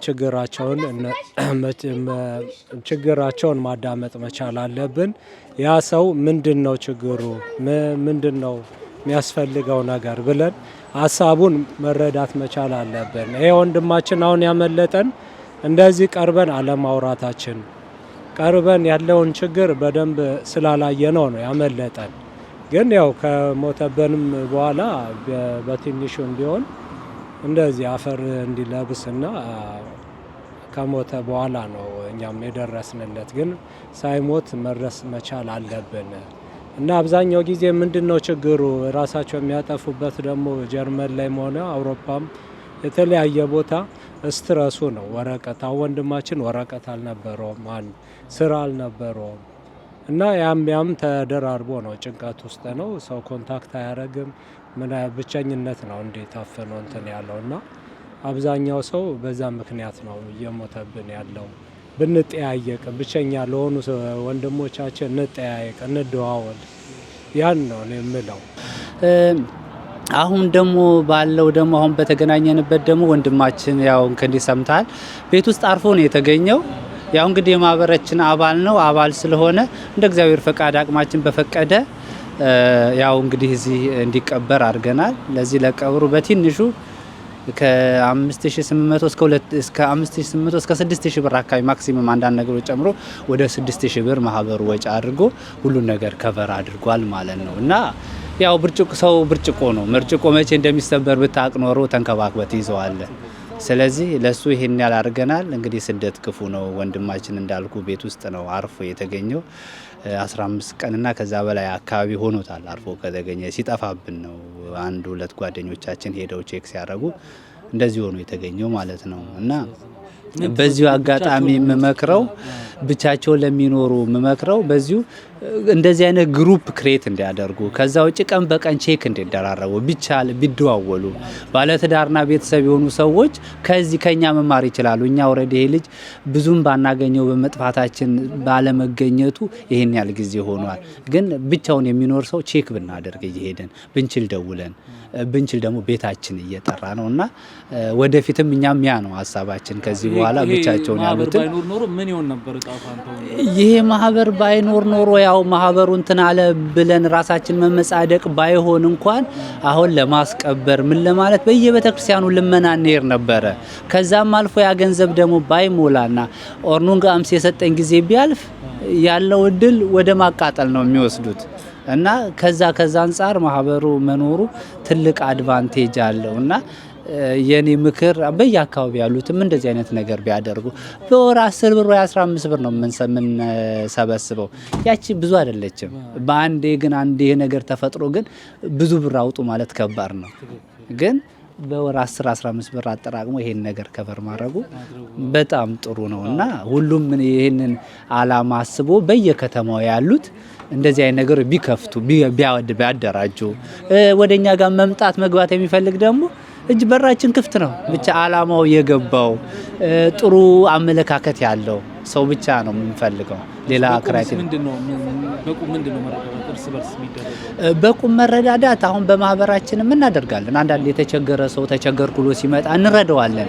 ችግራቸውን ማዳመጥ መቻል አለብን። ያ ሰው ምንድነው ችግሩ፣ ምንድነው የሚያስፈልገው ነገር ብለን ሀሳቡን መረዳት መቻል አለብን። ይሄ ወንድማችን አሁን ያመለጠን እንደዚህ ቀርበን አለማውራታችን፣ ቀርበን ያለውን ችግር በደንብ ስላላየነው ነው ያመለጠን። ግን ያው ከሞተበንም በኋላ በትንሹም ቢሆን እንደዚህ አፈር እንዲለብስና ከሞተ በኋላ ነው እኛም የደረስንለት። ግን ሳይሞት መድረስ መቻል አለብን እና አብዛኛው ጊዜ ምንድነው ችግሩ ራሳቸው የሚያጠፉበት ደግሞ ጀርመን ላይ ሆነ አውሮፓም የተለያየ ቦታ ስትረሱ ነው። ወረቀት ወንድማችን ወረቀት አልነበረውም፣ ስራ አልነበረውም እና ያም ተደራርቦ ነው ጭንቀት ውስጥ ነው። ሰው ኮንታክት አያረግም። ምን ብቸኝነት ነው እንዴት አፈኖ እንትን ያለው እና አብዛኛው ሰው በዛ ምክንያት ነው እየሞተብን ያለው። ብንጠያየቅ ብቸኛ ለሆኑ ወንድሞቻችን እንጠያየቅ፣ እንደዋወል ያን ነው የምለው።
አሁን ደግሞ ባለው ደግሞ አሁን በተገናኘንበት ደግሞ ወንድማችን ያው እንግዲህ ሰምታል ቤት ውስጥ አርፎ ነው የተገኘው። ያው እንግዲህ የማህበራችን አባል ነው። አባል ስለሆነ እንደ እግዚአብሔር ፈቃድ አቅማችን በፈቀደ ያው እንግዲህ እዚህ እንዲቀበር አድርገናል። ለዚህ ለቀብሩ በትንሹ ከ5800 እስከ 6000 ብር አካባቢ ማክሲመም አንዳንድ ነገሮች ጨምሮ ወደ 6000 ብር ማህበሩ ወጪ አድርጎ ሁሉን ነገር ከቨር አድርጓል ማለት ነው። እና ያው ብርጭቆ ነው። ብርጭቆ መቼ እንደሚሰበር ብታቅ ኖሮ ተንከባክበት ይዘዋል። ስለዚህ ለሱ ይሄን ያላርገናል። እንግዲህ ስደት ክፉ ነው። ወንድማችን እንዳልኩ ቤት ውስጥ ነው አርፎ የተገኘው። 15 ቀንና ከዛ በላይ አካባቢ ሆኖታል አርፎ ከተገኘ። ሲጠፋብን ነው 1-2 ጓደኞቻችን ሄደው ቼክ ሲያደርጉ እንደዚህ ሆኖ የተገኘው ማለት ነው። እና በዚሁ አጋጣሚ የምመክረው ብቻቸውን ለሚኖሩ የምመክረው በዚሁ እንደዚህ አይነት ግሩፕ ክሬት እንዲያደርጉ ከዛ ውጭ ቀን በቀን ቼክ እንዲደራረቡ ቢቻል ቢደዋወሉ ባለትዳርና ቤተሰብ የሆኑ ሰዎች ከዚህ ከኛ መማር ይችላሉ። እኛ ኦሬዲ ይሄ ልጅ ብዙም ባናገኘው በመጥፋታችን ባለመገኘቱ ይሄን ያህል ጊዜ ሆኗል። ግን ብቻውን የሚኖር ሰው ቼክ ብናደርግ እየሄደን ብንችል ደውለን ብንችል ደግሞ ቤታችን እየጠራ ነውና ወደፊትም እኛም ያ ነው ሀሳባችን። ከዚህ በኋላ ብቻቸውን ያሉትን ይሄ ማህበር ባይኖር ኖሮ ያው ማህበሩ እንትን አለ ብለን ራሳችን መመጻደቅ ባይሆን እንኳን አሁን ለማስቀበር ምን ለማለት በየቤተክርስቲያኑ ልመና እንሄድ ነበረ። ከዛም አልፎ ያ ገንዘብ ደግሞ ባይሞላና ኦርኑንጋ አምስ የሰጠን ጊዜ ቢያልፍ ያለው እድል ወደ ማቃጠል ነው የሚወስዱት። እና ከዛ አንጻር ማህበሩ መኖሩ ትልቅ አድቫንቴጅ አለው። እና የኔ ምክር በየአካባቢ ያሉትም እንደዚህ አይነት ነገር ቢያደርጉ በወር 10 ብር ወይ 15 ብር ነው የምንሰበስበው። ያቺ ብዙ አይደለችም። በአንዴ ግን አንዴ ነገር ተፈጥሮ ግን ብዙ ብር አውጡ ማለት ከባድ ነው። ግን በወር 10-15 ብር አጠራቅሞ ይሄን ነገር ከቨር ማድረጉ በጣም ጥሩ ነው። እና ሁሉም ይሄንን አላማ አስቦ በየከተማው ያሉት እንደዚህ አይነት ነገር ቢከፍቱ ቢያደራጁ ወደኛ ጋር መምጣት መግባት የሚፈልግ ደግሞ እጅ በራችን ክፍት ነው። ብቻ አላማው የገባው ጥሩ አመለካከት ያለው ሰው ብቻ ነው የምንፈልገው። ሌላ ክራይቴሪያ ምንድነው? በቁም መረዳዳት አሁን በማህበራችንም እናደርጋለን። አንዳንድ የተቸገረ ሰው ተቸገርኩ ብሎ ሲመጣ እንረዳዋለን።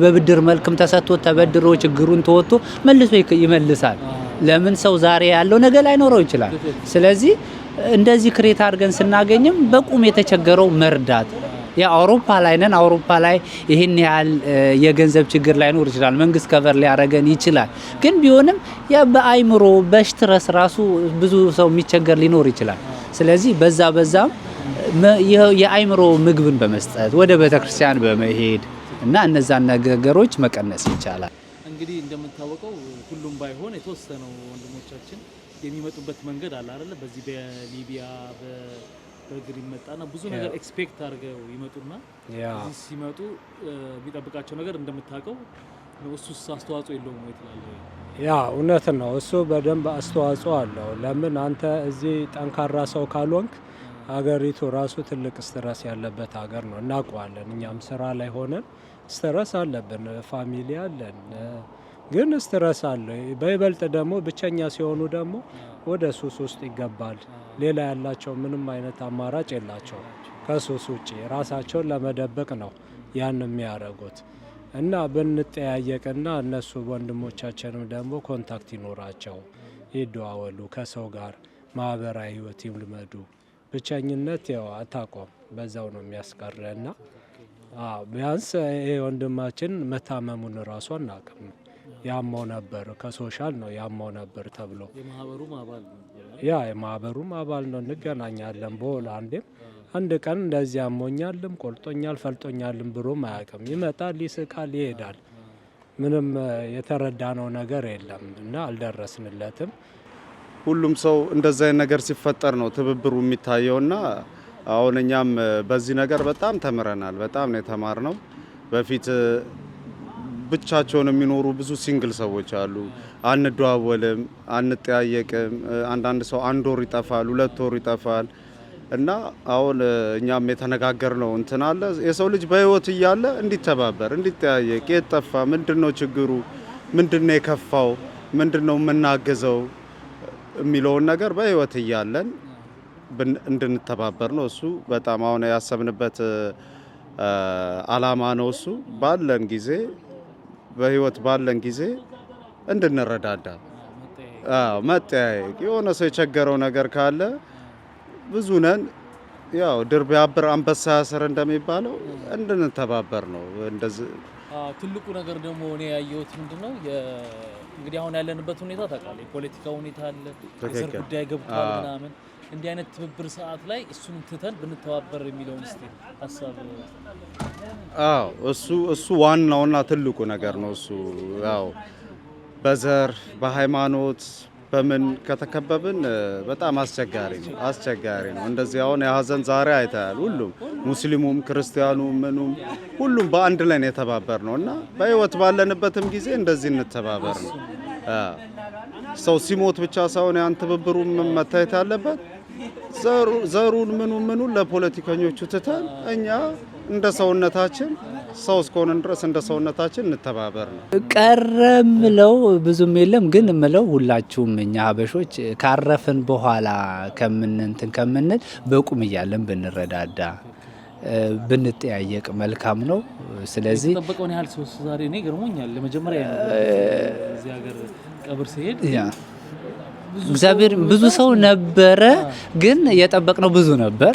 በብድር መልክም ተሰጥቶ ተበድሮ ችግሩን ተወጥቶ መልሶ ይመልሳል። ለምን ሰው ዛሬ ያለው ነገ ላይኖረው ይችላል። ስለዚህ እንደዚህ ክሬት አድርገን ስናገኝም በቁም የተቸገረው መርዳት ያ አውሮፓ ላይ ነን። አውሮፓ ላይ ይሄን ያህል የገንዘብ ችግር ላይኖር ይችላል። መንግስት ከቨር ሊያረገን ይችላል። ግን ቢሆንም ያ በአይምሮ በስትረስ ራሱ ብዙ ሰው የሚቸገር ሊኖር ይችላል። ስለዚህ በዛም የአይምሮ ምግብን በመስጠት ወደ ቤተክርስቲያን በመሄድ እና እነዛን ነገሮች መቀነስ ይቻላል።
እንግዲህ እንደምታወቀው ሁሉም ባይሆን የተወሰነው ወንድሞቻችን የሚመጡበት መንገድ አለ አይደል? በዚህ በሊቢያ በእግር ይመጣና ብዙ ነገር ኤክስፔክት አድርገው ይመጡና እዚህ ሲመጡ የሚጠብቃቸው ነገር እንደምታውቀው እሱስ አስተዋጽኦ የለውም ወይ ትላለህ?
ያ እውነት ነው። እሱ በደንብ አስተዋጽኦ አለው። ለምን አንተ እዚህ ጠንካራ ሰው ካልሆንክ ሀገሪቱ ራሱ ትልቅ ስትረስ ያለበት ሀገር ነው። እናውቀዋለን። እኛም ስራ ላይ ሆነን ስትረስ አለብን፣ ፋሚሊ አለን፣ ግን ስትረስ አለ። በይበልጥ ደግሞ ብቸኛ ሲሆኑ ደግሞ ወደ ሱስ ውስጥ ይገባል። ሌላ ያላቸው ምንም አይነት አማራጭ የላቸው ከሱስ ውጪ ራሳቸውን ለመደበቅ ነው ያን የሚያደርጉት። እና ብንጠያየቅና እነሱ ወንድሞቻችንም ደግሞ ኮንታክት ይኖራቸው፣ ይደዋወሉ፣ ከሰው ጋር ማህበራዊ ህይወት ይልመዱ። ብቸኝነት ያው አታቆም፣ በዛው ነው የሚያስቀረና ቢያንስ ይሄ ወንድማችን መታመሙን ራሱ አናውቅም። ያማው ነበር ከሶሻል ነው ያማው ነበር ተብሎ የማህበሩም አባል ነው። እንገናኛለን በወል አንድ ቀን እንደዚህ አሞኛልም ቆልጦኛል ፈልጦኛልም ብሎም አያውቅም። ይመጣል፣ ይስቃል፣ ይሄዳል። ምንም የተረዳነው ነገር የለም እና አልደረስንለትም።
ሁሉም ሰው እንደዛ አይነት ነገር ሲፈጠር ነው ትብብሩ የሚታየውና አሁን እኛም በዚህ ነገር በጣም ተምረናል። በጣም ነው የተማርነው። በፊት ብቻቸውን የሚኖሩ ብዙ ሲንግል ሰዎች አሉ። አንደዋወልም፣ አንጠያየቅም። አንዳንድ ሰው 1 ወር ይጠፋል፣ 2 ወር ይጠፋል። እና አሁን እኛም የተነጋገርነው እንትን አለ የሰው ልጅ በህይወት እያለ እንዲተባበር፣ እንዲጠያየቅ፣ የት ጠፋ፣ ምንድነው ችግሩ፣ ምንድነው የከፋው፣ ምንድነው የምናገዘው የሚለውን ነገር በህይወት እያለን እንድንተባበር ነው። እሱ በጣም አሁን ያሰብንበት አላማ ነው። እሱ ባለን ጊዜ በህይወት ባለን ጊዜ እንድንረዳዳ፣ መጠያየቅ፣ የሆነ ሰው የቸገረው ነገር ካለ ብዙ ነን፣ ያው ድር ቢያብር አንበሳ ያስር እንደሚባለው እንድንተባበር ነው። እንደዚህ
ትልቁ ነገር ደግሞ እኔ ያየሁት ምንድነው እንግዲህ አሁን ያለንበት ሁኔታ ታውቃለህ፣ የፖለቲካ ሁኔታ አለ፣ የዘር ጉዳይ ገብቷል ምናምን። እንዲህ አይነት ትብብር ሰዓት ላይ እሱን ትተን ብንተባበር የሚለውን እስቲ ሀሳብ።
እሱ ዋናውና ትልቁ ነገር ነው። እሱ ያው በዘር በሃይማኖት በምን ከተከበብን በጣም አስቸጋሪ ነው። እንደዚህ አሁን የሀዘን ዛሬ አይተሃል። ሁሉም ሙስሊሙም ክርስቲያኑም ምኑም ሁሉም በአንድ ላይ ነው የተባበር ነው እና በህይወት ባለንበትም ጊዜ እንደዚህ እንተባበር ነው። ሰው ሲሞት ብቻ ሳይሆን ያን ትብብሩ መታየት ያለበት ዘሩን ምኑን ለፖለቲከኞቹ ትተን እኛ እንደ ሰውነታችን ሰው እስከሆነን ድረስ እንደ ሰውነታችን እንተባበር ነው።
ቀረም ምለው ብዙም የለም ግን ምለው ሁላችሁም እኛ ሀበሾች ካረፍን በኋላ ከምንል በቁም እያለን ብንረዳዳ ብንጠያየቅ መልካም ነው። ስለዚህ
ተጠበቀውን ያህል ሰው ዛሬ እኔ ገርሞኛል። ለመጀመሪያ እዚህ ሀገር ቀብር ሲሄድ
እግዚአብሔር ብዙ ሰው ነበረ፣ ግን የጠበቅነው ብዙ ነበር።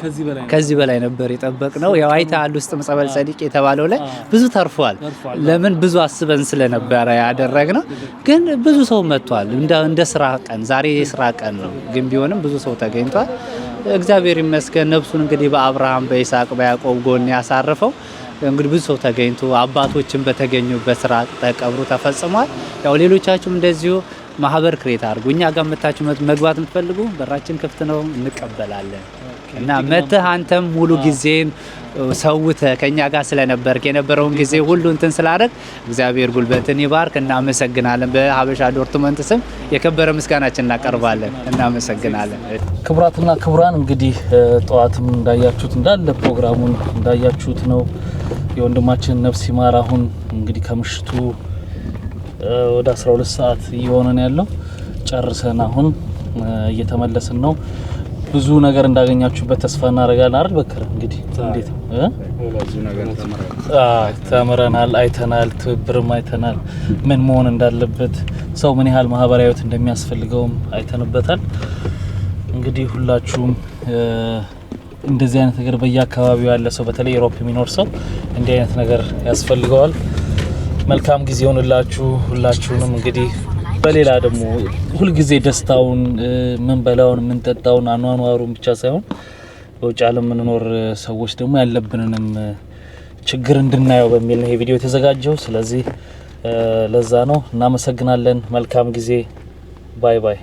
ከዚህ በላይ ነበር የጠበቅነው። ያው አይተሃል ውስጥ ጸበል ጸዲቅ የተባለው ላይ ብዙ ተርፏል። ለምን ብዙ አስበን ስለነበረ ያደረግነው። ግን ብዙ ሰው መጥቷል። እንደ ስራ ቀን ዛሬ የስራ ቀን ነው፣ ግን ቢሆንም ብዙ ሰው ተገኝቷል። እግዚአብሔር ይመስገን። ነፍሱን እንግዲህ በአብርሃም በይስሐቅ በያዕቆብ ጎን ያሳረፈው እንግዲህ ብዙ ሰው ተገኝቶ አባቶችን በተገኙበት ስርዓት ተቀብሩ ተፈጽሟል። ያው ሌሎቻችሁም እንደዚሁ ማህበር ክሬት አድርጉ። እኛ ጋር መታችሁ መግባት የምትፈልጉ በራችን ክፍት ነው፣ እንቀበላለን። እና መተህ አንተም ሙሉ ጊዜን ሰውተህ ከኛ ጋር ስለነበርክ የነበረውን ጊዜ ሁሉ እንትን ስላደረግ እግዚአብሔር ጉልበትን ይባርክ። እናመሰግናለን። በሀበሻ ዶርትመንት ስም የከበረ ምስጋናችን እናቀርባለን። እናመሰግናለን።
ክቡራትና ክቡራን እንግዲህ ጠዋትም እንዳያችሁት እንዳለ ፕሮግራሙን እንዳያችሁት ነው። የወንድማችን ነፍስ ይማር። አሁን እንግዲህ ከምሽቱ ወደ 12 ሰዓት እየሆነን ያለው ጨርሰን አሁን እየተመለስን ነው። ብዙ ነገር እንዳገኛችሁበት ተስፋ እናደርጋለን አይደል? በከረ እንግዲህ እንዴት ብዙ ነገር ተምረናል፣ አይተናል፣ ትብብርም አይተናል፣ ምን መሆን እንዳለበት ሰው ምን ያህል ማህበራዊ ህይወት እንደሚያስፈልገውም አይተንበታል። እንግዲህ ሁላችሁም እንደዚህ አይነት ነገር በየአካባቢው ያለ ሰው በተለይ ዩሮፕ የሚኖር ሰው እንዲህ አይነት ነገር ያስፈልገዋል። መልካም ጊዜ ሆነላችሁ ሁላችሁንም። እንግዲህ በሌላ ደግሞ ሁሉ ጊዜ ደስታውን ምን በላውን ምን ጠጣውን አኗኗሩን ብቻ ሳይሆን በውጭ ዓለም የምንኖር ሰዎች ደግሞ ያለብንንም ችግር እንድናየው በሚል ነው ይሄ ቪዲዮ የተዘጋጀው። ስለዚህ ለዛ ነው። እናመሰግናለን። መልካም ጊዜ። ባይ ባይ።